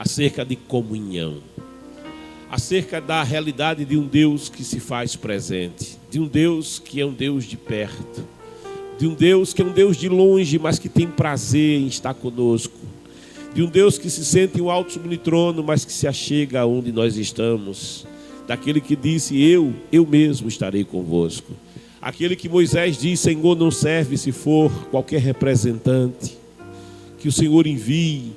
acerca de comunhão, acerca da realidade de um Deus que se faz presente, de um Deus que é um Deus de perto, de um Deus que é um Deus de longe, mas que tem prazer em estar conosco, de um Deus que se sente em um alto sublime trono, mas que se achega onde nós estamos, daquele que disse: eu mesmo estarei convosco. Aquele que Moisés diz: Senhor, não serve se for qualquer representante, que o Senhor envie,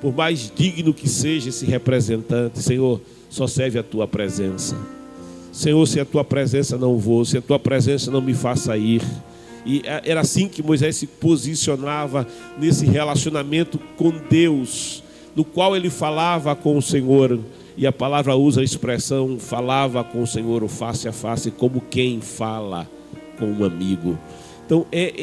por mais digno que seja esse representante. Senhor, só serve a tua presença. Senhor, se a tua presença não vou, se a tua presença não me faça ir. E era assim que Moisés se posicionava nesse relacionamento com Deus, no qual ele falava com o Senhor. E a palavra usa a expressão: falava com o Senhor o face a face, como quem fala com um amigo. Então é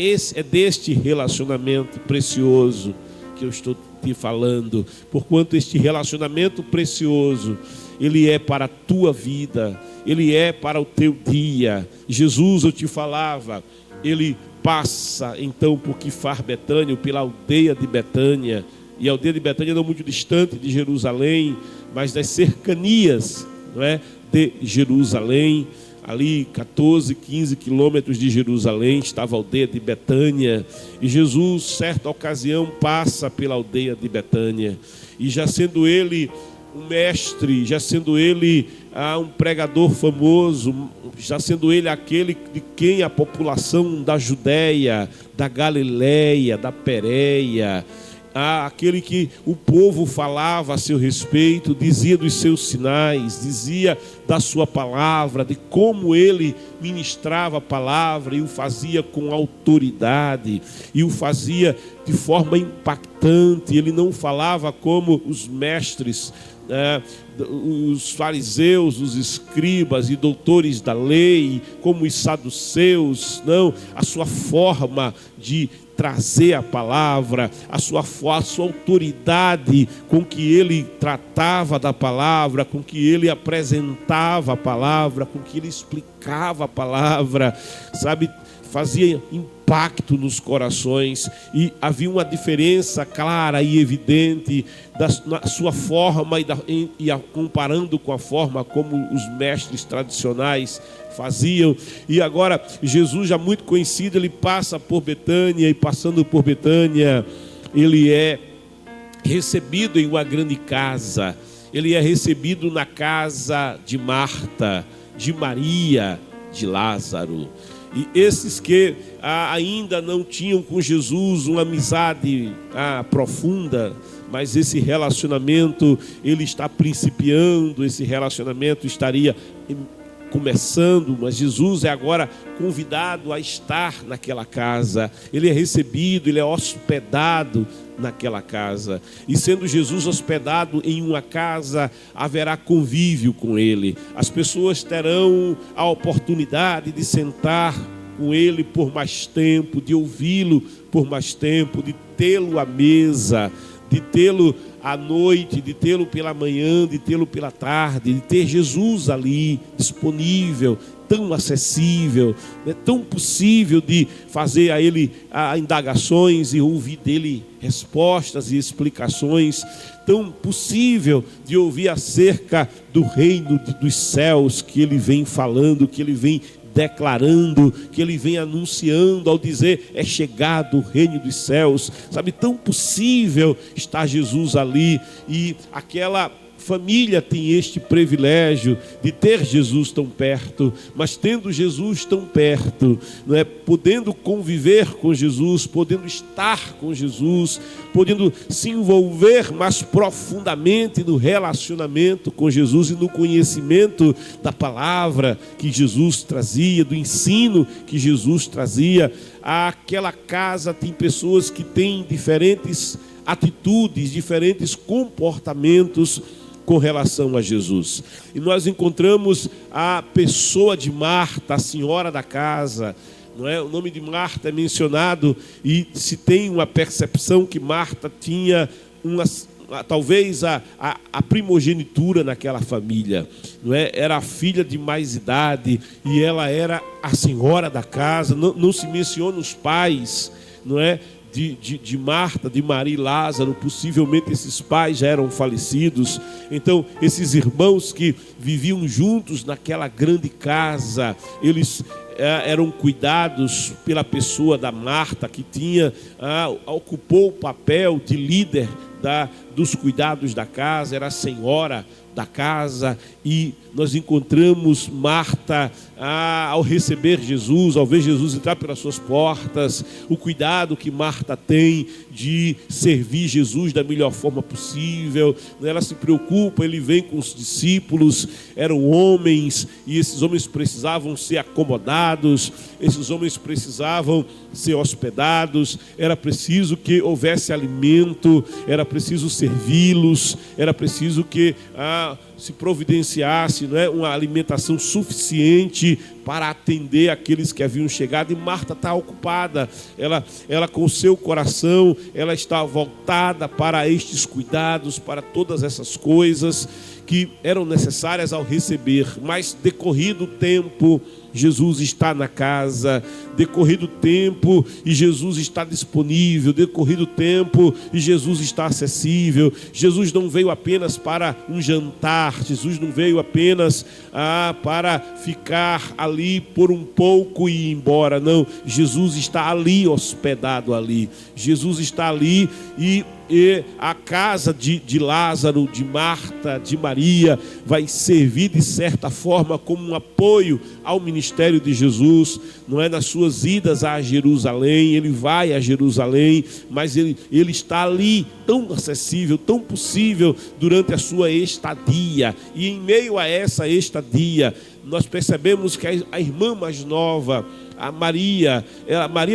deste relacionamento precioso que eu estou te falando, porquanto este relacionamento precioso, ele é para a tua vida, ele é para o teu dia. Jesus, eu te falava, ele passa então por Quifar Betânia, pela aldeia de Betânia, e a aldeia de Betânia não muito distante de Jerusalém, mas das cercanias, não é, de Jerusalém. Ali 14, 15 quilômetros de Jerusalém estava a aldeia de Betânia, e Jesus, certa ocasião, passa pela aldeia de Betânia, e já sendo ele um mestre, já sendo ele um pregador famoso, já sendo ele aquele de quem a população da Judéia, da Galileia, da Pérea, aquele que o povo falava a seu respeito, dizia dos seus sinais, dizia da sua palavra, de como ele ministrava a palavra e o fazia com autoridade, e o fazia de forma impactante. Ele não falava como os mestres, os fariseus, os escribas e doutores da lei, como os saduceus. Não, a sua forma de trazer a palavra, a sua autoridade com que ele tratava da palavra, com que ele apresentava a palavra, com que ele explicava a palavra, sabe, fazia impacto nos corações. E havia uma diferença clara e evidente na sua forma e comparando com a forma como os mestres tradicionais faziam. E agora Jesus, já muito conhecido, ele passa por Betânia, e passando por Betânia, ele é recebido em uma grande casa. Ele é recebido na casa de Marta, de Maria, de Lázaro. E esses que ainda não tinham com Jesus uma amizade profunda, mas esse relacionamento ele está principiando, esse relacionamento estaria começando, mas Jesus é agora convidado a estar naquela casa. Ele é recebido, ele é hospedado naquela casa. E sendo Jesus hospedado em uma casa, haverá convívio com ele. As pessoas terão a oportunidade de sentar com ele por mais tempo, de ouvi-lo por mais tempo, de tê-lo à mesa, de tê-lo à noite, de tê-lo pela manhã, de tê-lo pela tarde, de ter Jesus ali disponível, tão acessível, tão possível de fazer a ele indagações e ouvir dele respostas e explicações, tão possível de ouvir acerca do reino dos céus que ele vem falando, que ele vem declarando, que ele vem anunciando ao dizer: é chegado o reino dos céus. Sabe, tão possível está Jesus ali. E aquela família tem este privilégio de ter Jesus tão perto, mas tendo Jesus tão perto, não é, podendo conviver com Jesus, podendo estar com Jesus, podendo se envolver mais profundamente no relacionamento com Jesus e no conhecimento da palavra que Jesus trazia, do ensino que Jesus trazia. Aquela casa tem pessoas que têm diferentes atitudes, diferentes comportamentos com relação a Jesus. E nós encontramos a pessoa de Marta, a senhora da casa, não é? O nome de Marta é mencionado e se tem uma percepção que Marta tinha talvez a primogenitura naquela família, não é? Era a filha de mais idade e ela era a senhora da casa. Não se menciona os pais, não é, de Marta, de Maria e Lázaro. Possivelmente esses pais já eram falecidos. Então esses irmãos que viviam juntos naquela grande casa, eles eram cuidados pela pessoa da Marta, que ocupou o papel de líder dos cuidados da casa, era a senhora da casa. E nós encontramos Marta ao receber Jesus, ao ver Jesus entrar pelas suas portas, o cuidado que Marta tem de servir Jesus da melhor forma possível. Ela se preocupa, ele vem com os discípulos, eram homens, e esses homens precisavam ser acomodados, esses homens precisavam ser hospedados, era preciso que houvesse alimento, era preciso servi-los, era preciso que se providenciasse, uma alimentação suficiente para atender aqueles que haviam chegado. E Marta está ocupada, ela com o seu coração, ela está voltada para estes cuidados, para todas essas coisas que eram necessárias ao receber. Mas decorrido o tempo, Jesus está na casa, decorrido o tempo e Jesus está disponível, decorrido o tempo e Jesus está acessível. Jesus não veio apenas para um jantar, Jesus não veio apenas para ficar ali por um pouco e ir embora, não. Jesus está ali, hospedado ali. Jesus está ali e a casa de Lázaro, de Marta, de Maria, vai servir de certa forma como um apoio ao ministério de Jesus. Não é nas suas idas a Jerusalém, ele vai a Jerusalém, mas ele está ali, tão acessível, tão possível, durante a sua estadia. E em meio a essa estadia, nós percebemos que a irmã mais nova, a Maria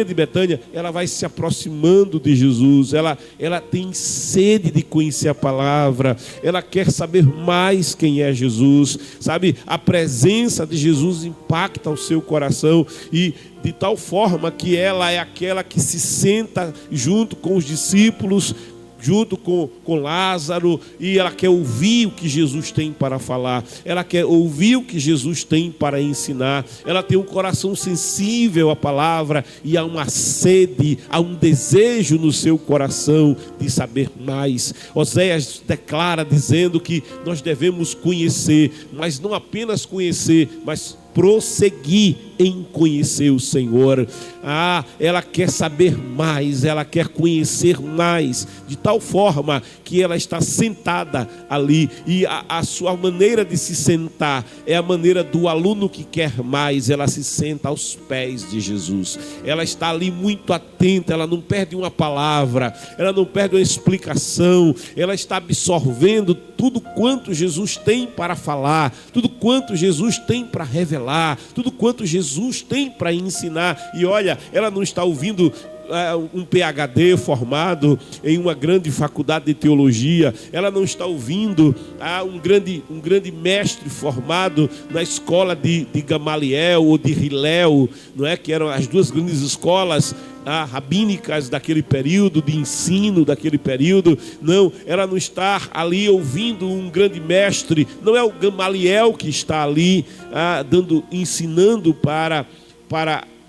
de Betânia, ela vai se aproximando de Jesus, ela tem sede de conhecer a palavra, ela quer saber mais quem é Jesus, sabe? A presença de Jesus impacta o seu coração, e de tal forma que ela é aquela que se senta junto com os discípulos, junto com Lázaro, e ela quer ouvir o que Jesus tem para falar, ela quer ouvir o que Jesus tem para ensinar. Ela tem um coração sensível à palavra, e há uma sede, há um desejo no seu coração de saber mais. Oséias declara dizendo que nós devemos conhecer, mas não apenas conhecer, mas prosseguir em conhecer o Senhor. Ela quer saber mais, ela quer conhecer mais, de tal forma que ela está sentada ali, e a sua maneira de se sentar é a maneira do aluno que quer mais. Ela se senta aos pés de Jesus, ela está ali muito atenta, ela não perde uma palavra, ela não perde uma explicação, ela está absorvendo tudo quanto Jesus tem para falar, tudo quanto Jesus tem para revelar, tudo quanto Jesus tem para ensinar. E olha, ela não está ouvindo um PhD formado em uma grande faculdade de teologia, ela não está ouvindo um grande mestre formado na escola de Gamaliel ou de Hilel, não é? Que eram as duas grandes escolas rabínicas daquele período, de ensino daquele período. Não, ela não está ali ouvindo um grande mestre, não é o Gamaliel que está ali ensinando para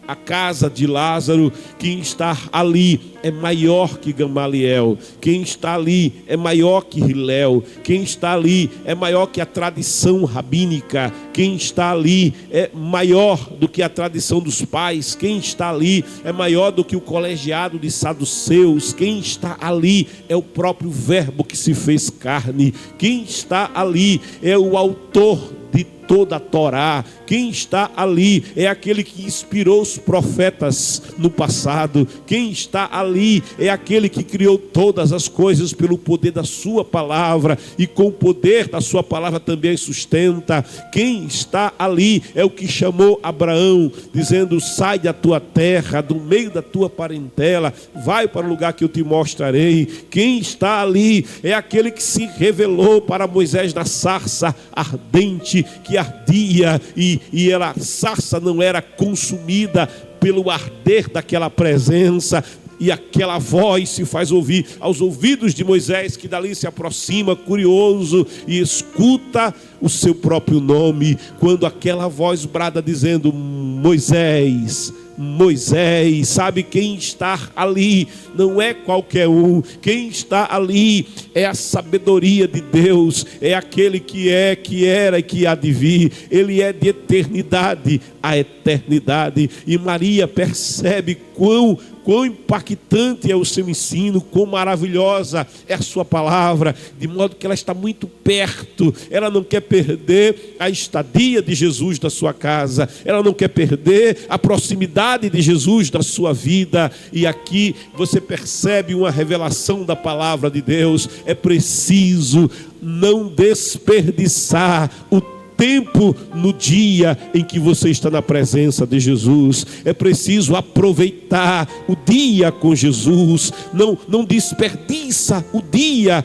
a casa de Lázaro. Quem está ali é maior que Gamaliel, quem está ali é maior que Hilel, quem está ali é maior que a tradição rabínica, quem está ali é maior do que a tradição dos pais, quem está ali é maior do que o colegiado de saduceus, quem está ali é o próprio Verbo que se fez carne, quem está ali é o autor de toda a Torá, quem está ali é aquele que inspirou os profetas no passado, quem está ali é aquele que criou todas as coisas pelo poder da sua palavra, e com o poder da sua palavra também as sustenta. Quem está ali é o que chamou Abraão, dizendo: sai da tua terra, do meio da tua parentela, vai para o lugar que eu te mostrarei. Quem está ali é aquele que se revelou para Moisés na sarça ardente, que ardia, e a sarça não era consumida pelo arder daquela presença, e aquela voz se faz ouvir aos ouvidos de Moisés, que dali se aproxima curioso e escuta o seu próprio nome, quando aquela voz brada dizendo: Moisés, Moisés. Sabe, quem está ali não é qualquer um. Quem está ali é a sabedoria de Deus, é aquele que é, que era e que há de vir. Ele é de eternidade a eternidade. E Maria percebe quão impactante é o seu ensino, quão maravilhosa é a sua palavra, de modo que ela está muito perto. Ela não quer perder a estadia de Jesus da sua casa, ela não quer perder a proximidade de Jesus da sua vida. E aqui você percebe uma revelação da palavra de Deus. É preciso não desperdiçar o tempo no dia em que você está na presença de Jesus. É preciso aproveitar o dia com Jesus. Não desperdiça o dia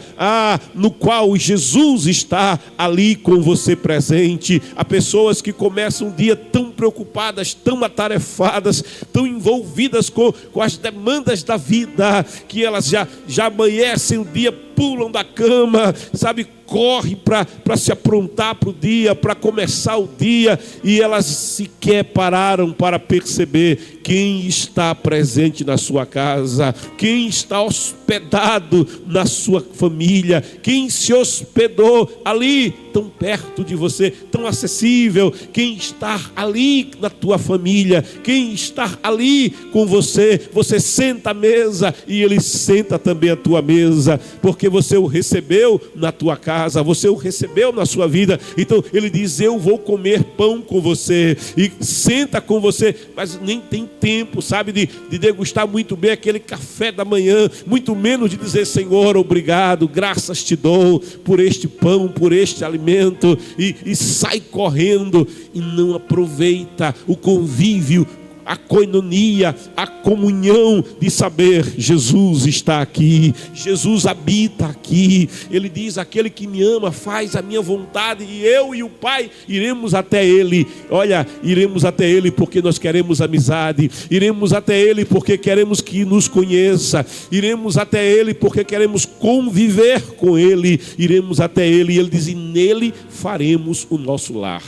no qual Jesus está ali com você presente. Há pessoas que começam um dia tão preocupadas, tão atarefadas, tão envolvidas com as demandas da vida, que elas já amanhecem o dia, pulam da cama, sabe, corre para se aprontar para o dia, para começar o dia, e elas sequer pararam para perceber quem está presente na sua casa, quem está hospedado na sua família, quem se hospedou ali, tão perto de você, tão acessível, quem está ali na tua família, quem está ali com você. Você senta à mesa e ele senta também à tua mesa, porque você o recebeu na tua casa, você o recebeu na sua vida. Então ele diz: eu vou comer pão com você, e senta com você, mas nem tem tempo, sabe, de degustar muito bem aquele café da manhã, muito menos de dizer: Senhor, obrigado, graças te dou por este pão, por este alimento, e sai correndo e não aproveita o convívio, a koinonia, a comunhão de saber: Jesus está aqui, Jesus habita aqui. Ele diz: aquele que me ama faz a minha vontade, e eu e o Pai iremos até Ele. Olha, iremos até Ele porque nós queremos amizade, iremos até Ele porque queremos que nos conheça, iremos até Ele porque queremos conviver com Ele, iremos até Ele. E Ele diz: e nele faremos o nosso lar,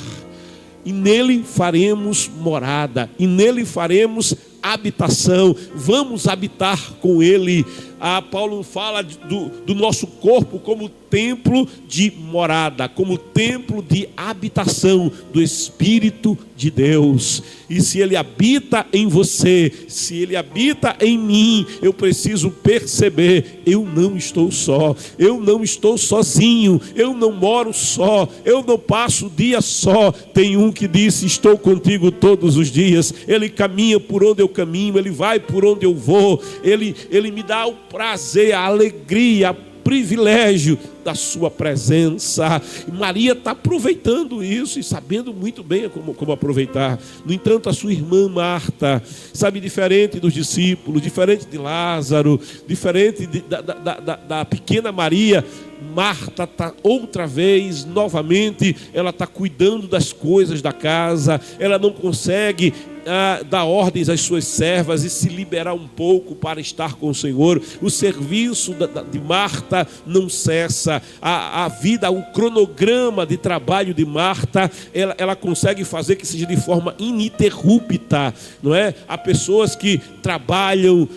e nele faremos morada, e nele faremos habitação. Vamos habitar com Ele. Paulo fala do nosso corpo como templo de morada, como templo de habitação do Espírito de Deus. E se Ele habita em você, se Ele habita em mim, eu preciso perceber: eu não estou só, eu não estou sozinho, eu não moro só, eu não passo o dia só. Tem um que disse: estou contigo todos os dias. Ele caminha por onde eu caminho, Ele vai por onde eu vou, Ele me dá o prazer, a alegria, o privilégio da sua presença. E Maria está aproveitando isso e sabendo muito bem como aproveitar. No entanto, a sua irmã Marta, sabe, diferente dos discípulos, diferente de Lázaro, diferente da pequena Maria, Marta está outra vez, novamente, ela está cuidando das coisas da casa. Ela não consegue dar ordens às suas servas e se liberar um pouco para estar com o Senhor. O serviço de Marta não cessa. A vida, o cronograma de trabalho de Marta, ela consegue fazer que seja de forma ininterrupta, não é? Há pessoas que trabalham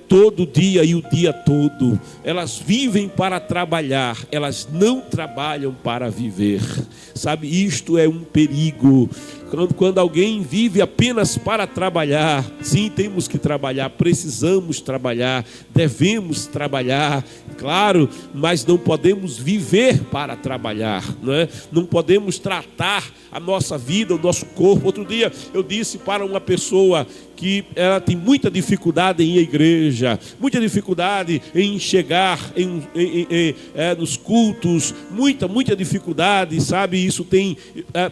todo dia e o dia todo. Elas vivem para trabalhar, elas não trabalham para viver. Sabe, isto é um perigo. Quando alguém vive apenas para trabalhar, sim, temos que trabalhar, precisamos trabalhar, devemos trabalhar, claro, mas não podemos viver para trabalhar, não é? Não podemos tratar a nossa vida, o nosso corpo. Outro dia eu disse para uma pessoa que ela tem muita dificuldade em ir à igreja, muita dificuldade em chegar nos cultos, muita dificuldade, sabe? Isso tem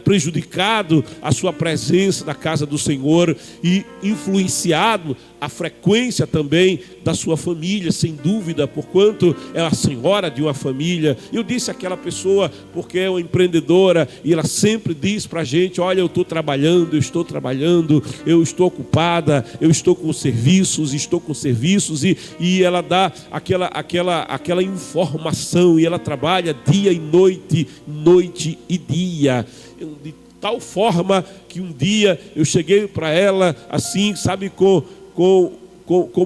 prejudicado a sua presença na casa do Senhor e influenciado a frequência também da sua família, sem dúvida, porquanto é a senhora de uma família. Eu disse àquela pessoa, porque é uma empreendedora, e ela sempre diz para a gente: olha, eu estou trabalhando, eu estou ocupada, eu estou com serviços, e ela dá aquela informação, e ela trabalha dia e noite e dia. tal forma que um dia eu cheguei para ela assim, sabe, com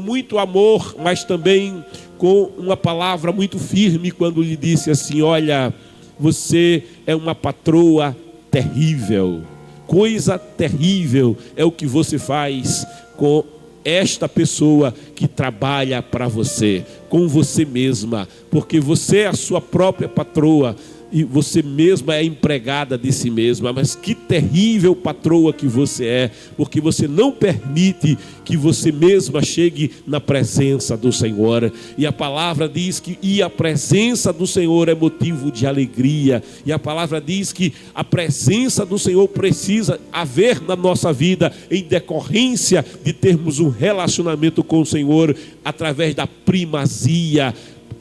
muito amor, mas também com uma palavra muito firme, quando lhe disse assim: olha, você é uma patroa terrível, coisa terrível é o que você faz com esta pessoa que trabalha para você, com você mesma, porque você é a sua própria patroa e você mesma é empregada de si mesma. Mas que terrível patroa que você é, porque você não permite que você mesma chegue na presença do Senhor. E a palavra diz que a presença do Senhor é motivo de alegria. E a palavra diz que a presença do Senhor precisa haver na nossa vida em decorrência de termos um relacionamento com o Senhor através da primazia.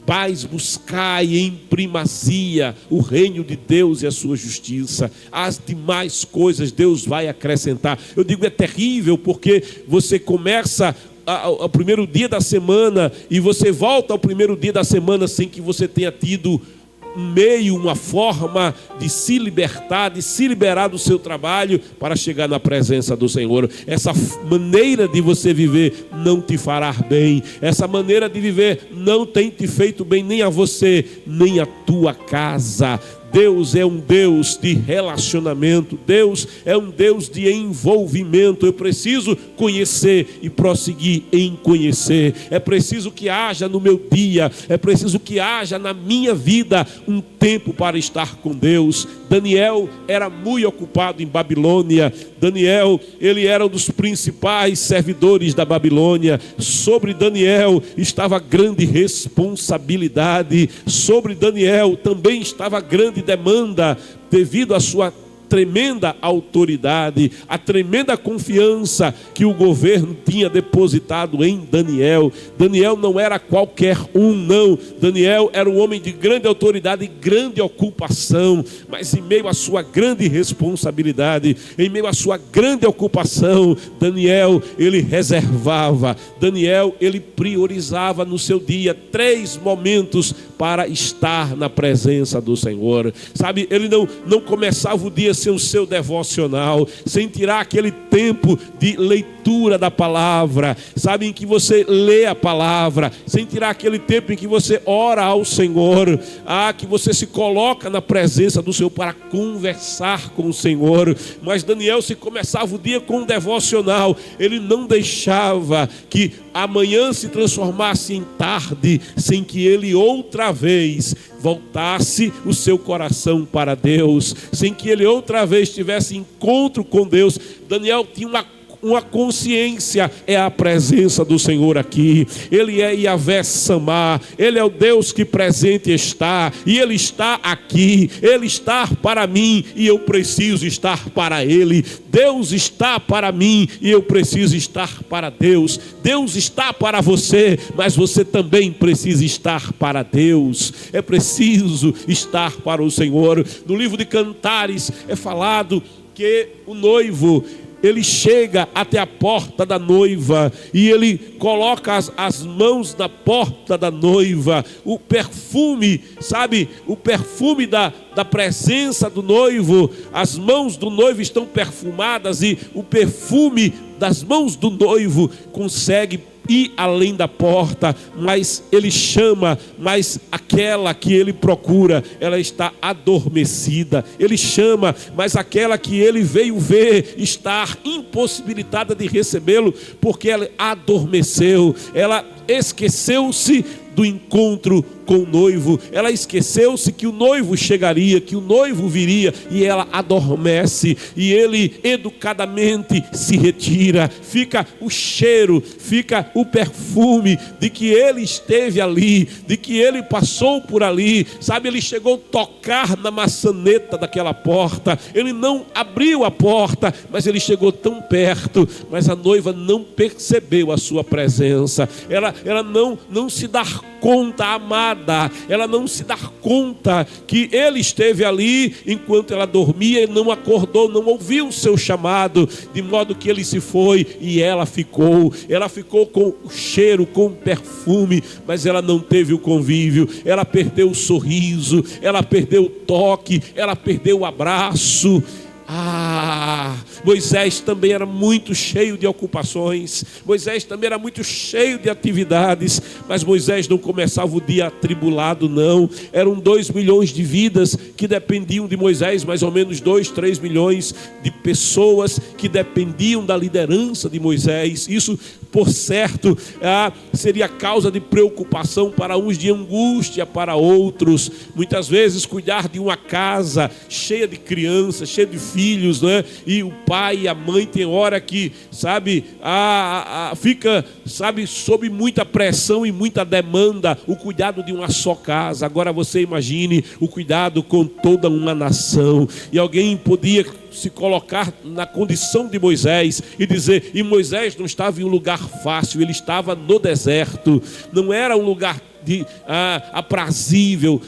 Pais, buscai em primazia o reino de Deus e a sua justiça. As demais coisas Deus vai acrescentar. Eu digo, é terrível, porque você começa ao primeiro dia da semana e você volta ao primeiro dia da semana sem que você tenha tido um meio, uma forma de se libertar, de se liberar do seu trabalho para chegar na presença do Senhor. Essa maneira de você viver não te fará bem. Essa maneira de viver não tem te feito bem, nem a você, nem a tua casa. Deus é um Deus de relacionamento. Deus é um Deus de envolvimento. Eu preciso conhecer e prosseguir em conhecer. É preciso que haja no meu dia, é preciso que haja na minha vida um tempo para estar com Deus. Daniel era muito ocupado em Babilônia. Daniel, ele era um dos principais servidores da Babilônia. Sobre Daniel estava grande responsabilidade. Sobre Daniel também estava grande demanda, devido à sua tremenda autoridade, a tremenda confiança que o governo tinha depositado em Daniel. Daniel não era qualquer um, não. Daniel era um homem de grande autoridade e grande ocupação, mas em meio à sua grande responsabilidade, em meio à sua grande ocupação, Daniel, ele reservava, Daniel, ele priorizava no seu dia 3 momentos para estar na presença do Senhor. Sabe, ele não começava o dia sem o seu devocional, sem tirar aquele tempo de leitura da palavra, sabe, em que você lê a palavra, sem tirar aquele tempo em que você ora ao Senhor, que você se coloca na presença do Senhor para conversar com o Senhor. Mas Daniel, se começava o dia com um devocional, ele não deixava que amanhã se transformasse em tarde, sem que ele outra vez voltasse o seu coração para Deus, sem que ele outra vez tivesse encontro com Deus. Daniel tinha uma consciência, é a presença do Senhor aqui. Ele é Yahvé Samá, Ele é o Deus que presente está, e Ele está aqui. Ele está para mim e eu preciso estar para Ele. Deus está para mim e eu preciso estar para Deus. Deus está para você, mas você também precisa estar para Deus. É preciso estar para o Senhor. No livro de Cantares é falado que o noivo, ele chega até a porta da noiva e ele coloca as mãos na porta da noiva. O perfume, sabe, o perfume da presença do noivo, as mãos do noivo estão perfumadas e o perfume das mãos do noivo consegue ir além da porta, mas ele chama, mas aquela que ele procura, ela está adormecida. Ele chama, mas aquela que ele veio ver está impossibilitada de recebê-lo, porque ela adormeceu, ela esqueceu-se do encontro com o noivo, ela esqueceu-se que o noivo chegaria, que o noivo viria, e ela adormece, e ele educadamente se retira. Fica o cheiro, fica o perfume de que ele esteve ali, de que ele passou por ali, sabe, ele chegou a tocar na maçaneta daquela porta, ele não abriu a porta, mas ele chegou tão perto, mas a noiva não percebeu a sua presença, ela não se dá conta, amada, ela não se dá conta que ele esteve ali enquanto ela dormia e não acordou, não ouviu o seu chamado, de modo que ele se foi e ela ficou com o cheiro, com o perfume, mas ela não teve o convívio, ela perdeu o sorriso, ela perdeu o toque, ela perdeu o abraço. Moisés também era muito cheio de ocupações, Moisés também era muito cheio de atividades, mas Moisés não começava o dia atribulado, não. Eram 2 milhões de vidas que dependiam de Moisés, mais ou menos 2, 3 milhões de pessoas que dependiam da liderança de Moisés. Isso, por certo, seria causa de preocupação para uns, de angústia para outros. Muitas vezes cuidar de uma casa cheia de crianças, cheia de filhos, né? E o pai e a mãe tem hora que, fica, sob muita pressão e muita demanda o cuidado de uma só casa. Agora você imagine o cuidado com toda uma nação. E alguém podia se colocar na condição de Moisés e dizer: e Moisés não estava em um lugar fácil, ele estava no deserto, não era um lugar aprazível,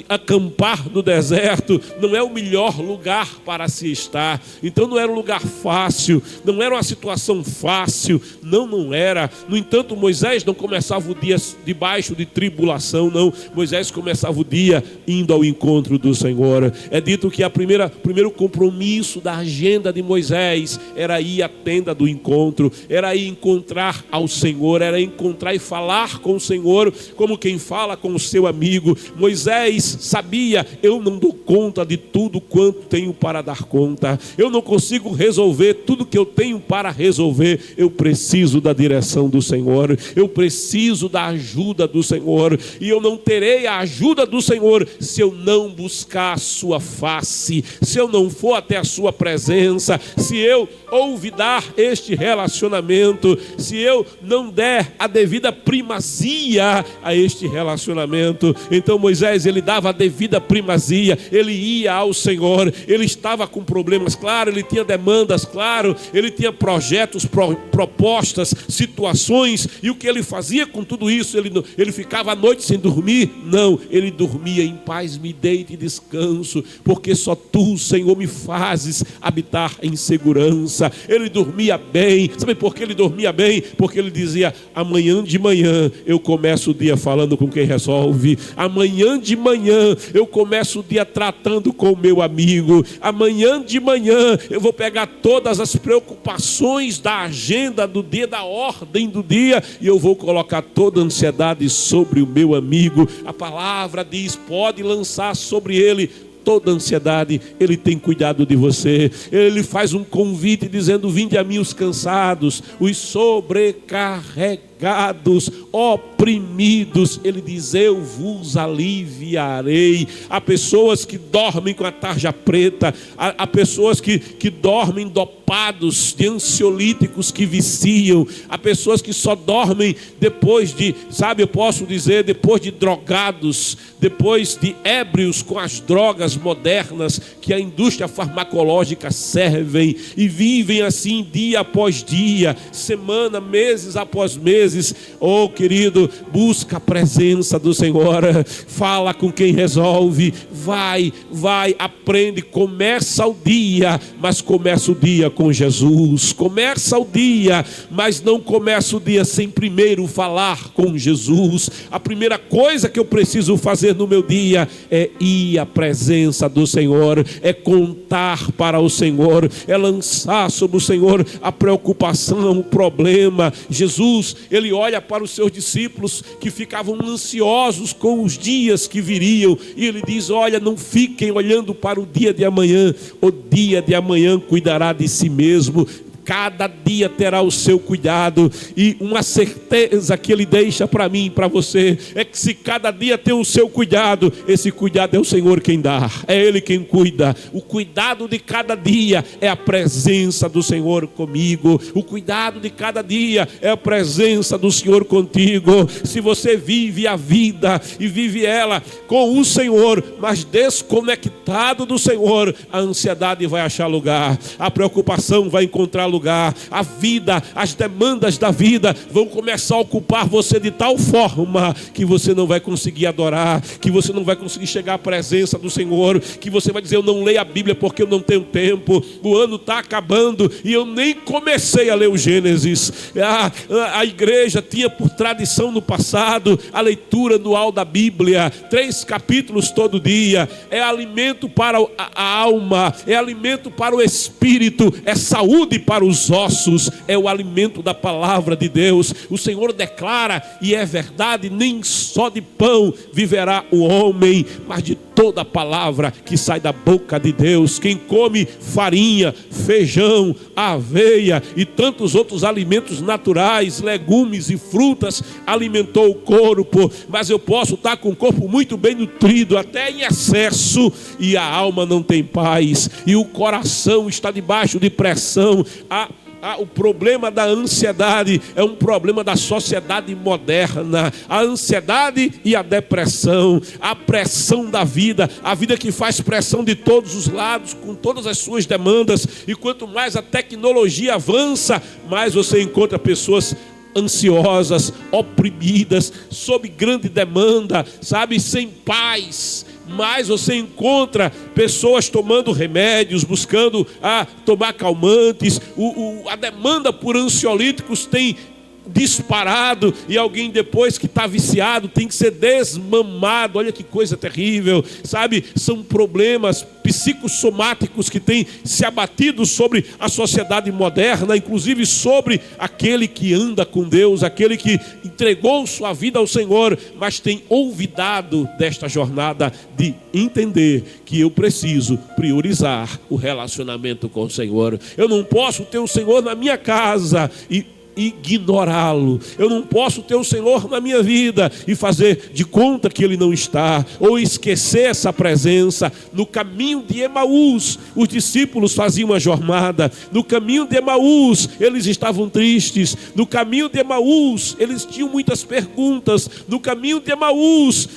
acampar no deserto não é o melhor lugar para se estar. Então não era um lugar fácil, não era uma situação fácil, não era. No entanto, Moisés não começava o dia debaixo de tribulação, não. Moisés começava o dia indo ao encontro do Senhor. É dito que o primeiro compromisso da agenda de Moisés era ir à tenda do encontro, era ir encontrar ao Senhor, era encontrar e falar com o Senhor como quem fala com o seu amigo. Moisés sabia: eu não dou conta de tudo quanto tenho para dar conta, eu não consigo resolver tudo que eu tenho para resolver, eu preciso da direção do Senhor, eu preciso da ajuda do Senhor, e eu não terei a ajuda do Senhor se eu não buscar a sua face, se eu não for até a sua presença, se eu olvidar este relacionamento, se eu não der a devida primazia a este relacionamento. Então Moisés, ele dava a devida primazia, ele ia ao Senhor. Ele estava com problemas, claro, ele tinha demandas, claro, ele tinha projetos, propostas, situações, e o que ele fazia com tudo isso? Ele ficava à noite sem dormir? Não, ele dormia em paz. Me deite e descanso, porque só tu, Senhor, me fazes habitar em segurança. Ele dormia bem. Sabe por que ele dormia bem? Porque ele dizia: amanhã de manhã eu começo o dia falando com quem resolve, amanhã de manhã eu começo o dia tratando com o meu amigo, amanhã de manhã eu vou pegar todas as preocupações da agenda do dia, da ordem do dia, e eu vou colocar toda a ansiedade sobre o meu amigo. A palavra diz: pode lançar sobre ele toda a ansiedade, ele tem cuidado de você. Ele faz um convite dizendo: vinde a mim os cansados, os sobrecarregados, oprimidos. Ele diz: eu vos aliviarei. Há pessoas que dormem com a tarja preta, há pessoas que dormem dopados de ansiolíticos que viciam, há pessoas que só dormem depois de, depois de drogados, depois de ébrios com as drogas modernas que a indústria farmacológica servem, e vivem assim dia após dia, semana, meses após meses. Oh querido, busca a presença do Senhor, fala com quem resolve, vai, aprende, começa o dia, mas começa o dia com Jesus. Começa o dia, mas não começa o dia sem primeiro falar com Jesus. A primeira coisa que eu preciso fazer no meu dia é ir à presença do Senhor, é contar para o Senhor, é lançar sobre o Senhor a preocupação, o problema. Jesus, ele olha para os seus discípulos que ficavam ansiosos com os dias que viriam, e ele diz: olha, não fiquem olhando para o dia de amanhã, o dia de amanhã cuidará de si mesmo. Cada dia terá o seu cuidado, e uma certeza que ele deixa para mim e para você é que se cada dia tem o seu cuidado, esse cuidado é o Senhor quem dá, é Ele quem cuida. O cuidado de cada dia é a presença do Senhor comigo, o cuidado de cada dia é a presença do Senhor contigo. Se você vive a vida e vive ela com o Senhor, mas desconectado do Senhor, a ansiedade vai achar lugar, a preocupação vai encontrar lugar, lugar. A vida, as demandas da vida vão começar a ocupar você de tal forma que você não vai conseguir adorar, que você não vai conseguir chegar à presença do Senhor, que você vai dizer: eu não leio a Bíblia porque eu não tenho tempo, o ano está acabando e eu nem comecei a ler o Gênesis. A igreja tinha por tradição no passado a leitura anual da Bíblia, 3 capítulos todo dia. É alimento para a alma, é alimento para o espírito, é saúde para os ossos, é o alimento da palavra de Deus. O Senhor declara, e é verdade: nem só de pão viverá o homem, mas de toda a palavra que sai da boca de Deus. Quem come farinha, feijão, aveia e tantos outros alimentos naturais, legumes e frutas, alimentou o corpo. Mas eu posso estar com o corpo muito bem nutrido, até em excesso, e a alma não tem paz, e o coração está debaixo de pressão. O problema da ansiedade é um problema da sociedade moderna. A ansiedade e a depressão, a pressão da vida, a vida que faz pressão de todos os lados, com todas as suas demandas. E quanto mais a tecnologia avança, mais você encontra pessoas ansiosas, oprimidas, sob grande demanda, sabe, sem paz. Mas você encontra pessoas tomando remédios, buscando tomar calmantes. A demanda por ansiolíticos tem disparado, e alguém depois que está viciado tem que ser desmamado. Olha que coisa terrível, sabe? São problemas psicossomáticos que têm se abatido sobre a sociedade moderna, inclusive sobre aquele que anda com Deus, aquele que entregou sua vida ao Senhor, mas tem olvidado desta jornada de entender que eu preciso priorizar o relacionamento com o Senhor. Eu não posso ter o Senhor na minha casa e ignorá-lo. Eu não posso ter o Senhor na minha vida e fazer de conta que Ele não está, ou esquecer essa presença. No caminho de Emaús, os discípulos faziam uma jornada. No caminho de Emaús, eles estavam tristes. No caminho de Emaús, eles tinham muitas perguntas. No caminho de Emaús,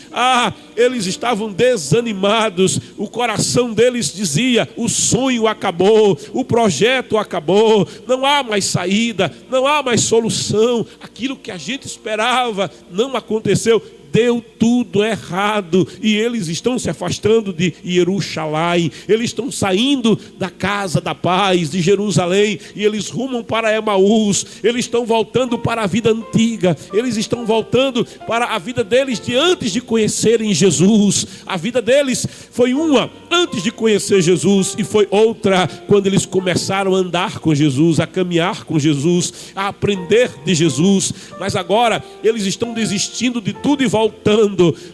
eles estavam desanimados. O coração deles dizia: o sonho acabou, o projeto acabou, não há mais saída, não há mais solução. Aquilo que a gente esperava não aconteceu. Deu tudo errado, e eles estão se afastando de Jerusalém, eles estão saindo da casa da paz de Jerusalém, e eles rumam para Emaús. Eles estão voltando para a vida antiga, eles estão voltando para a vida deles de antes de conhecerem Jesus. A vida deles foi uma antes de conhecer Jesus, e foi outra quando eles começaram a andar com Jesus, a caminhar com Jesus, a aprender de Jesus. Mas agora eles estão desistindo de tudo e voltando.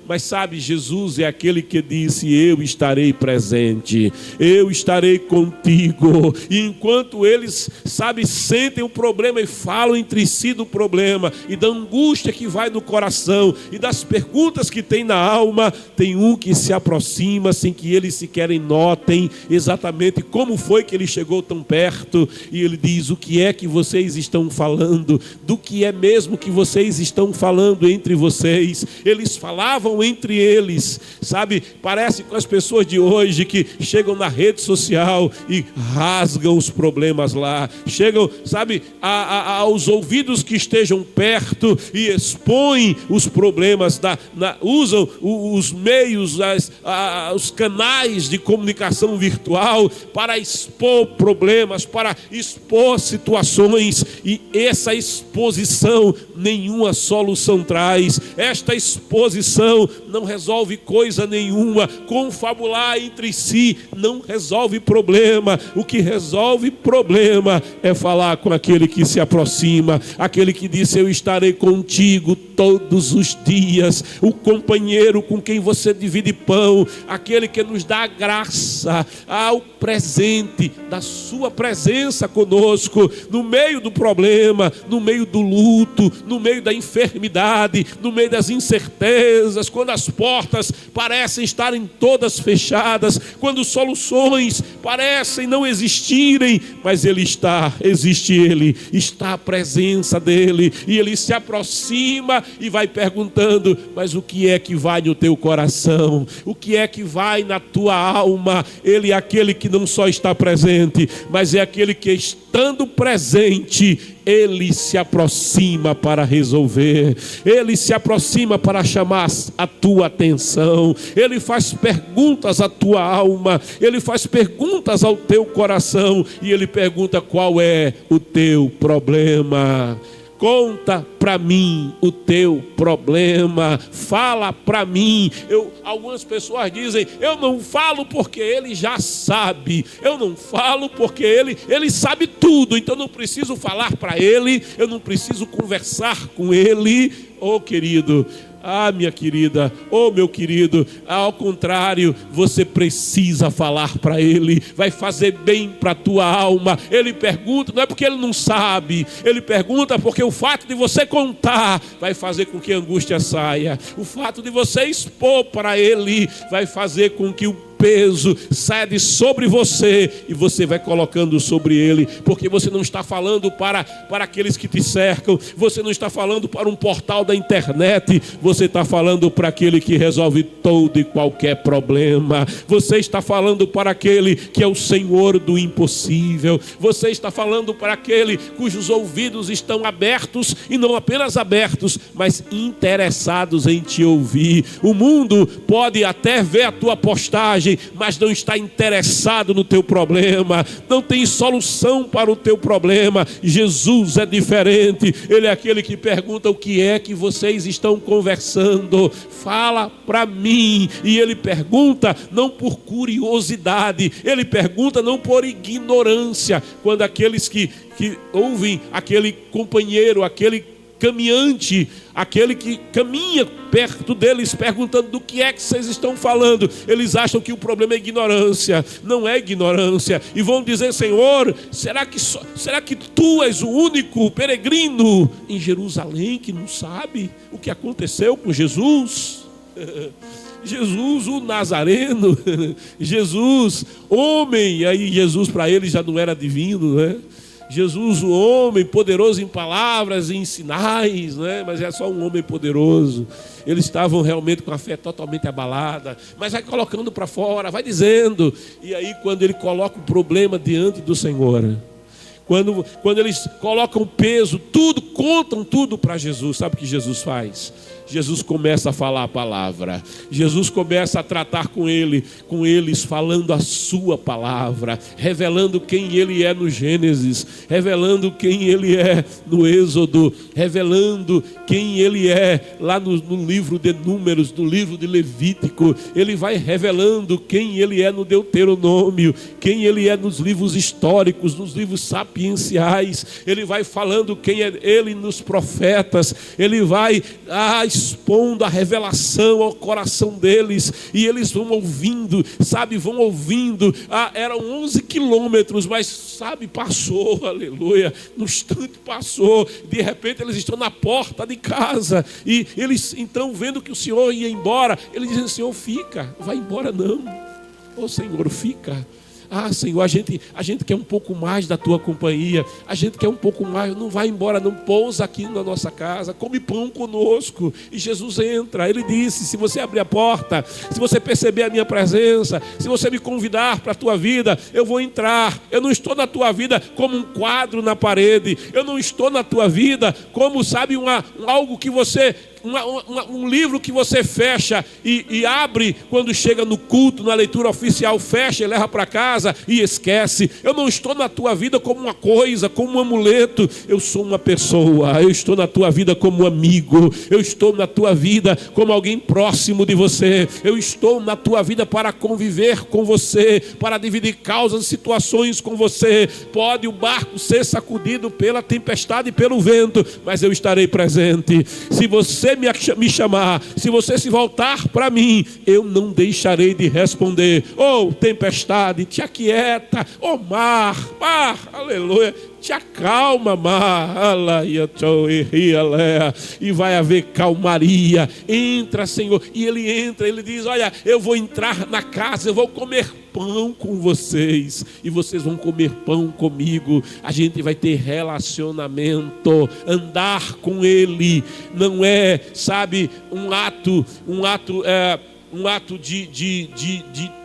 Mas sabe, Jesus é aquele que disse: eu estarei presente, eu estarei contigo. E enquanto eles, sabe, sentem o problema e falam entre si do problema e da angústia que vai no coração e das perguntas que tem na alma, tem um que se aproxima sem que eles sequer notem exatamente como foi que ele chegou tão perto, e ele diz: o que é que vocês estão falando? Do que é mesmo que vocês estão falando entre vocês? Eles falavam entre eles, sabe? Parece com as pessoas de hoje que chegam na rede social e rasgam os problemas lá, chegam, sabe, aos ouvidos que estejam perto e expõem os problemas, usam os meios, os canais de comunicação virtual para expor problemas, para expor situações, e essa exposição nenhuma solução traz. Esta exposição não resolve coisa nenhuma. Confabular entre si não resolve problema. O que resolve problema é falar com aquele que se aproxima, aquele que disse: eu estarei contigo todos os dias, o companheiro com quem você divide pão, aquele que nos dá a graça, ao presente da sua presença conosco, no meio do problema, no meio do luto, no meio da enfermidade, no meio das incertezas, quando as portas parecem estarem todas fechadas, quando soluções parecem não existirem, mas Ele está, existe Ele, está a presença dEle, e Ele se aproxima e vai perguntando: mas o que é que vai no teu coração? O que é que vai na tua alma? Ele é aquele que não só está presente, mas é aquele que, estando presente, ele se aproxima para resolver, ele se aproxima para chamar a tua atenção, ele faz perguntas à tua alma, ele faz perguntas ao teu coração, e ele pergunta: qual é o teu problema? Conta para mim o teu problema, fala para mim. Algumas pessoas dizem: eu não falo porque ele já sabe, eu não falo porque ele sabe tudo, então não preciso falar para ele, eu não preciso conversar com ele. Oh querido, minha querida, meu querido, ao contrário, você precisa falar para ele, vai fazer bem para a tua alma. Ele pergunta, não é porque ele não sabe, ele pergunta porque o fato de você contar vai fazer com que a angústia saia, o fato de você expor para ele vai fazer com que o peso sai de sobre você e você vai colocando sobre ele, porque você não está falando para aqueles que te cercam, você não está falando para um portal da internet, você está falando para aquele que resolve todo e qualquer problema, você está falando para aquele que é o Senhor do impossível, você está falando para aquele cujos ouvidos estão abertos, e não apenas abertos, mas interessados em te ouvir. O mundo pode até ver a tua postagem, mas não está interessado no teu problema, não tem solução para o teu problema. Jesus é diferente, ele é aquele que pergunta: o que é que vocês estão conversando? Fala para mim. E ele pergunta não por curiosidade, ele pergunta não por ignorância. Quando aqueles que ouvem aquele companheiro, aquele caminhante, aquele que caminha perto deles perguntando: do que é que vocês estão falando? Eles acham que o problema é ignorância. Não é ignorância, e vão dizer: Senhor, será que tu és o único peregrino em Jerusalém que não sabe o que aconteceu com Jesus? Jesus, o Nazareno, Jesus, homem. E aí Jesus para eles já não era divino, né? Jesus, o homem poderoso em palavras e em sinais, né? Mas é só um homem poderoso. Eles estavam realmente com a fé totalmente abalada, mas vai colocando para fora, vai dizendo. E aí quando ele coloca o problema diante do Senhor, quando eles colocam o peso, tudo, contam tudo para Jesus, sabe o que Jesus faz? Jesus começa a falar a palavra, Jesus começa a tratar com eles falando a sua palavra, revelando quem ele é no Gênesis, revelando quem ele é no Êxodo, revelando quem ele é lá no livro de Números, no livro de Levítico. Ele vai revelando quem ele é no Deuteronômio, quem ele é nos livros históricos, nos livros sapienciais. Ele vai falando quem é ele nos profetas. Ele vai expondo a revelação ao coração deles, e eles vão ouvindo, vão ouvindo. Eram 11 quilômetros, mas passou, aleluia, no instante passou. De repente eles estão na porta de casa, e eles então, vendo que o Senhor ia embora, eles dizem: Senhor, fica, vai embora não. Senhor, fica. Senhor, a gente quer um pouco mais da tua companhia, a gente quer um pouco mais, não vai embora não, pousa aqui na nossa casa, come pão conosco. E Jesus entra, ele disse: se você abrir a porta, se você perceber a minha presença, se você me convidar para a tua vida, eu vou entrar. Eu não estou na tua vida como um quadro na parede, eu não estou na tua vida como, algo que você... Um livro que você fecha e abre quando chega no culto, na leitura oficial, fecha e leva para casa e esquece. Eu não estou na tua vida como uma coisa, como um amuleto. Eu sou uma pessoa. Eu estou na tua vida como um amigo. Eu estou na tua vida como alguém próximo de você. Eu estou na tua vida para conviver com você, para dividir causas e situações com você. Pode o barco ser sacudido pela tempestade e pelo vento, mas eu estarei presente. Se você me chamar, se você se voltar para mim, eu não deixarei de responder. Tempestade, te aquieta. Mar, aleluia, te acalma, mar. E vai haver calmaria. Entra, Senhor. E ele entra, ele diz: olha, eu vou entrar na casa, eu vou comer pão com vocês e vocês vão comer pão comigo. A gente vai ter relacionamento. Andar com Ele não é, sabe, um ato de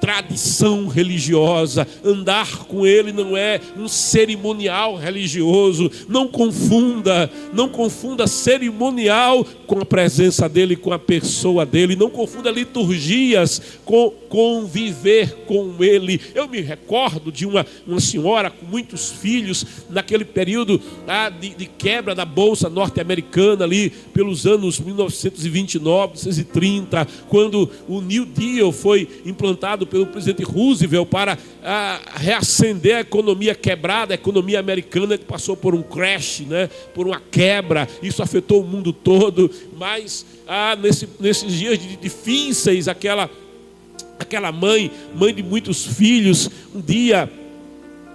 tradição religiosa. Andar com Ele não é um cerimonial religioso. Não confunda cerimonial com a presença dEle, com a pessoa dEle. Não confunda liturgias com conviver com Ele. Eu me recordo de uma senhora com muitos filhos, naquele período de quebra da Bolsa norte-americana, ali pelos anos 1929, 1930, quando o New Deal foi implantado pelo presidente Roosevelt para reacender a economia quebrada, a economia americana que passou por um crash, né, por uma quebra. Isso afetou o mundo todo, mas nesses dias difíceis, aquela mãe de muitos filhos, um dia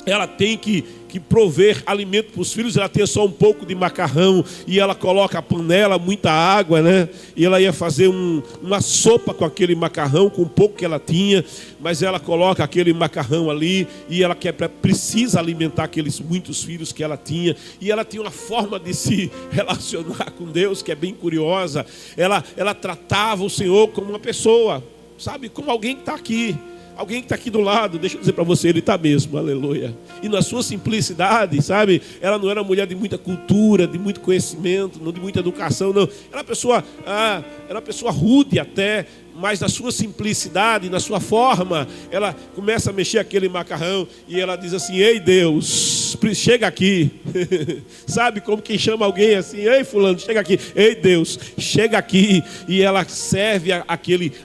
ela tem que prover alimento para os filhos. Ela tem só um pouco de macarrão e ela coloca a panela, muita água, né? E ela ia fazer uma sopa com aquele macarrão, com o pouco que ela tinha, mas ela coloca aquele macarrão ali e ela precisa alimentar aqueles muitos filhos que ela tinha. E ela tinha uma forma de se relacionar com Deus que é bem curiosa. Ela tratava o Senhor como uma pessoa, sabe? Como alguém que está aqui. Alguém que está aqui do lado, deixa eu dizer para você, Ele está mesmo, aleluia. E na sua simplicidade, sabe? Ela não era uma mulher de muita cultura, de muito conhecimento, não de muita educação, não. Era uma pessoa rude até, mas na sua simplicidade, na sua forma, ela começa a mexer aquele macarrão e ela diz assim: ei Deus, chega aqui. Sabe como quem chama alguém assim: ei fulano, chega aqui. Ei Deus, chega aqui. E ela serve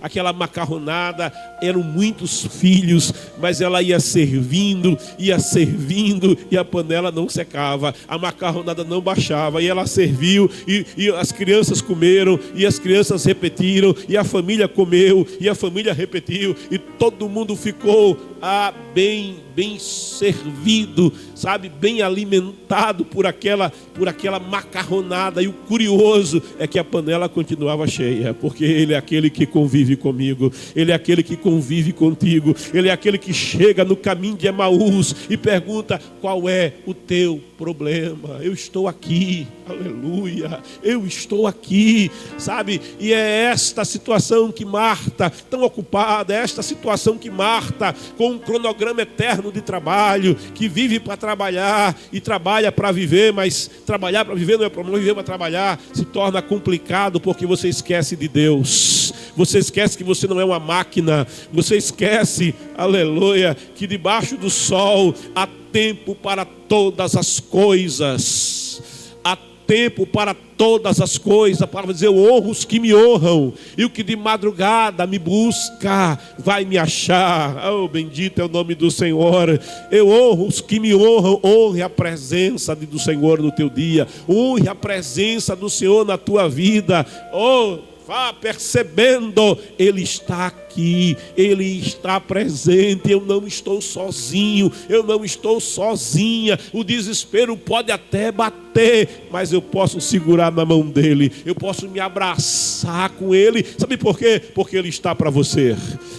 aquela macarronada. Eram muitos filhos, mas ela ia servindo e a panela não secava, a macarronada não baixava, e ela serviu e as crianças comeram, e as crianças repetiram, e a família comeu, e a família repetiu, e todo mundo ficou bem servido, sabe, bem alimentado por aquela macarronada. E o curioso é que a panela continuava cheia, porque Ele é aquele que convive comigo, Ele é aquele que convive contigo, Ele é aquele que chega no caminho de Emaús e pergunta: qual é o teu problema? Eu estou aqui, aleluia, eu estou aqui, sabe? E é esta situação que Marta, tão ocupada, é esta situação que Marta, com um cronograma eterno de trabalho, que vive para trabalhar e trabalha para viver, mas trabalhar para viver não é problema, viver para trabalhar se torna complicado, porque você esquece de Deus, você esquece que você não é uma máquina, você esquece, aleluia, que debaixo do sol há tempo para todas as coisas, há tempo para todas as coisas, para dizer: eu honro os que me honram, e o que de madrugada me busca vai me achar. Oh, bendito é o nome do Senhor. Eu honro os que me honram. Honre a presença do Senhor no teu dia, honre a presença do Senhor na tua vida. Oh, vá percebendo, Ele está aqui, Ele está presente. Eu não estou sozinho, eu não estou sozinha. O desespero pode até bater, mas eu posso segurar na mão dEle, eu posso me abraçar com Ele. Sabe por quê? Porque Ele está para você.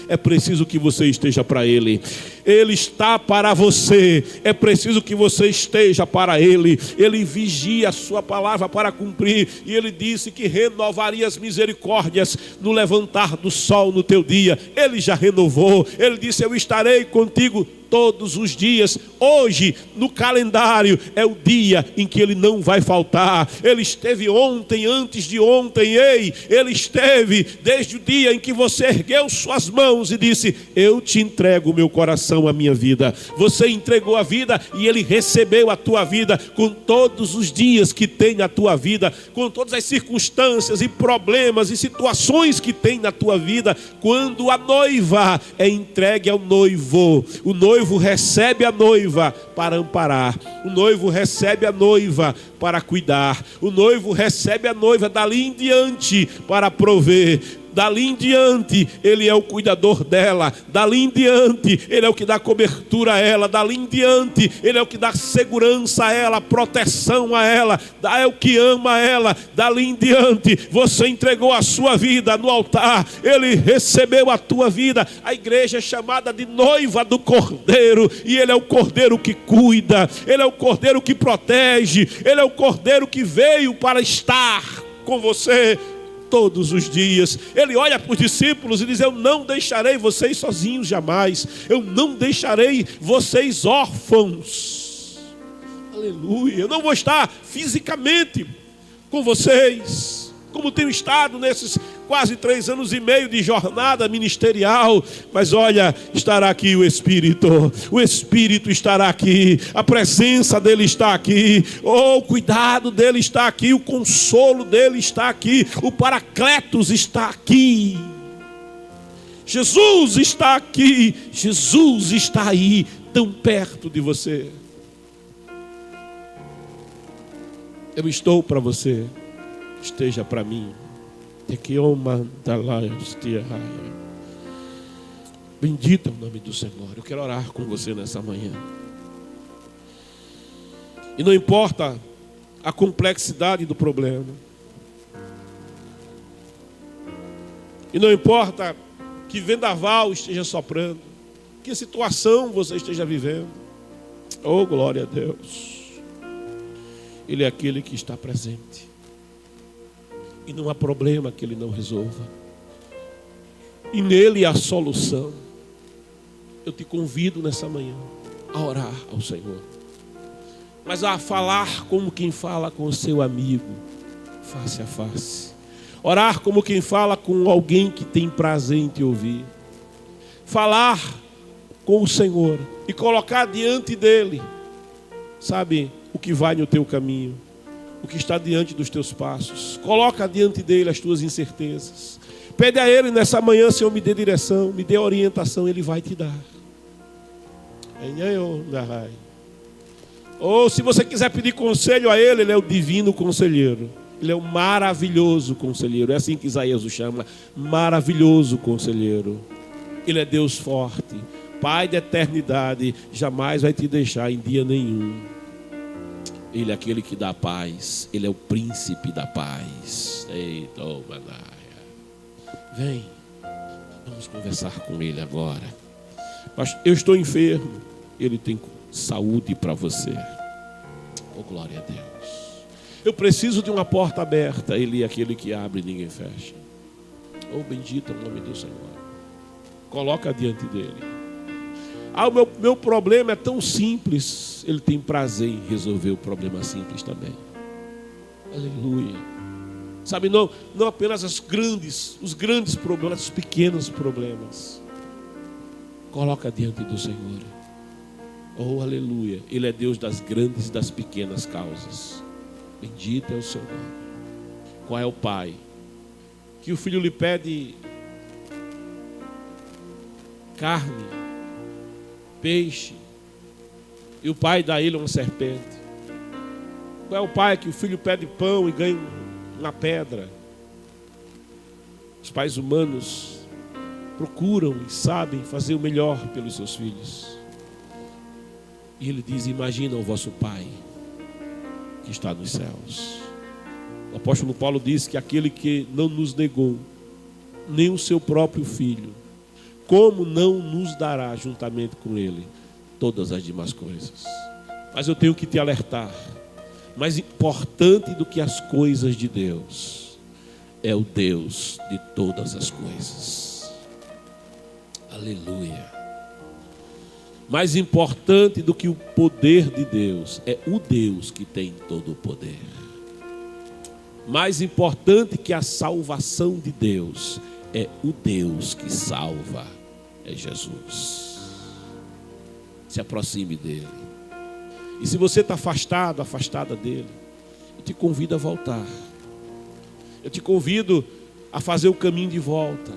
É preciso que você esteja para Ele. Ele está para você. É preciso que você esteja para Ele. Ele vigia a sua palavra para cumprir. E Ele disse que renovaria as misericórdias no levantar do sol no teu dia. Ele já renovou. Ele disse: eu estarei contigo todos os dias. Hoje no calendário é o dia em que Ele não vai faltar. Ele esteve ontem, antes de ontem. Ele esteve desde o dia em que você ergueu suas mãos e disse: eu te entrego o meu coração, a minha vida. Você entregou a vida e Ele recebeu a tua vida, com todos os dias que tem na tua vida, com todas as circunstâncias e problemas e situações que tem na tua vida. Quando a noiva é entregue ao noivo, o noivo recebe a noiva para amparar, o noivo recebe a noiva para cuidar, o noivo recebe a noiva dali em diante para prover. Dali em diante, Ele é o cuidador dela. Dali em diante, Ele é o que dá cobertura a ela. Dali em diante, Ele é o que dá segurança a ela, proteção a ela. É o que ama ela. Dali em diante, você entregou a sua vida no altar. Ele recebeu a tua vida. A igreja é chamada de noiva do Cordeiro. E Ele é o Cordeiro que cuida. Ele é o Cordeiro que protege. Ele é o Cordeiro que veio para estar com você todos os dias. Ele olha para os discípulos e diz: eu não deixarei vocês sozinhos jamais. Eu não deixarei vocês órfãos. Aleluia. Eu não vou estar fisicamente com vocês, como tenho estado nesses quase 3 anos e meio de jornada ministerial. Mas olha, estará aqui o Espírito estará aqui, a presença dele está aqui, o cuidado dele está aqui, o consolo dele está aqui, o Paracletos está aqui. Jesus está aqui, Jesus está aí, tão perto de você. Eu estou para você, esteja para mim. Bendito é o nome do Senhor. Eu quero orar com você nessa manhã. E não importa a complexidade do problema, e não importa que vendaval esteja soprando, que situação você esteja vivendo, oh glória a Deus, Ele é aquele que está presente. E não há problema que Ele não resolva. E nele há solução. Eu te convido nessa manhã a orar ao Senhor, mas a falar como quem fala com o seu amigo, face a face. Orar como quem fala com alguém que tem prazer em te ouvir. Falar com o Senhor e colocar diante dele, sabe, o que vai no teu caminho, o que está diante dos teus passos. Coloca diante dele as tuas incertezas. Pede a ele nessa manhã: Senhor, me dê direção, me dê orientação. Ele vai te dar. Ou se você quiser pedir conselho a ele, ele é o divino conselheiro. Ele é o maravilhoso conselheiro. É assim que Isaías o chama, maravilhoso conselheiro. Ele é Deus forte, Pai da eternidade, jamais vai te deixar em dia nenhum. Ele é aquele que dá paz. Ele é o príncipe da paz. Eita, oh, vem, vamos conversar com ele agora. Mas eu estou enfermo. Ele tem saúde para você. Oh, glória a Deus. Eu preciso de uma porta aberta. Ele é aquele que abre e ninguém fecha. Oh, bendito é o nome do Senhor. Coloca diante dele. Ah, o meu problema é tão simples. Ele tem prazer em resolver o problema simples também. Aleluia. Sabe, não apenas os grandes problemas, os pequenos problemas. Coloca diante do Senhor. Oh, aleluia. Ele é Deus das grandes e das pequenas causas. Bendito é o seu nome. Qual é o pai que o filho lhe pede carne, peixe, e o pai dá a ele uma serpente? Qual é o pai que o filho pede pão e ganha uma pedra? Os pais humanos procuram e sabem fazer o melhor pelos seus filhos. E ele diz: imagina o vosso Pai que está nos céus. O apóstolo Paulo diz que aquele que não nos negou nem o seu próprio filho, como não nos dará juntamente com ele todas as demais coisas? Mas eu tenho que te alertar: mais importante do que as coisas de Deus é o Deus de todas as coisas. Aleluia. Mais importante do que o poder de Deus é o Deus que tem todo o poder. Mais importante que a salvação de Deus é o Deus que salva, é Jesus. Se aproxime dele. E se você está afastado, afastada dele, eu te convido a voltar. Eu te convido a fazer o caminho de volta.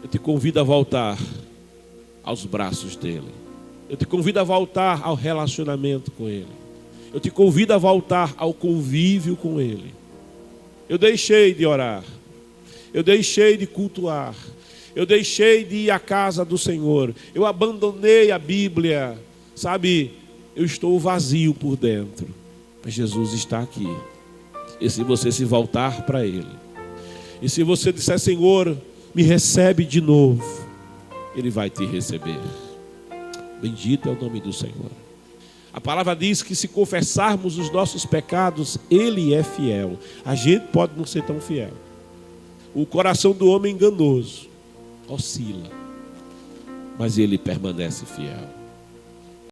Eu te convido a voltar aos braços dele. Eu te convido a voltar ao relacionamento com ele. Eu te convido a voltar ao convívio com ele. Eu deixei de orar. eu deixei de cultuar, eu deixei de ir à casa do Senhor, eu abandonei a Bíblia, sabe, eu estou vazio por dentro, mas Jesus está aqui. E se você se voltar para Ele, e se você disser: Senhor, me recebe de novo, Ele vai te receber. Bendito é o nome do Senhor. A palavra diz que se confessarmos os nossos pecados, Ele é fiel. A gente pode não ser tão fiel. O coração do homem enganoso oscila, mas Ele permanece fiel.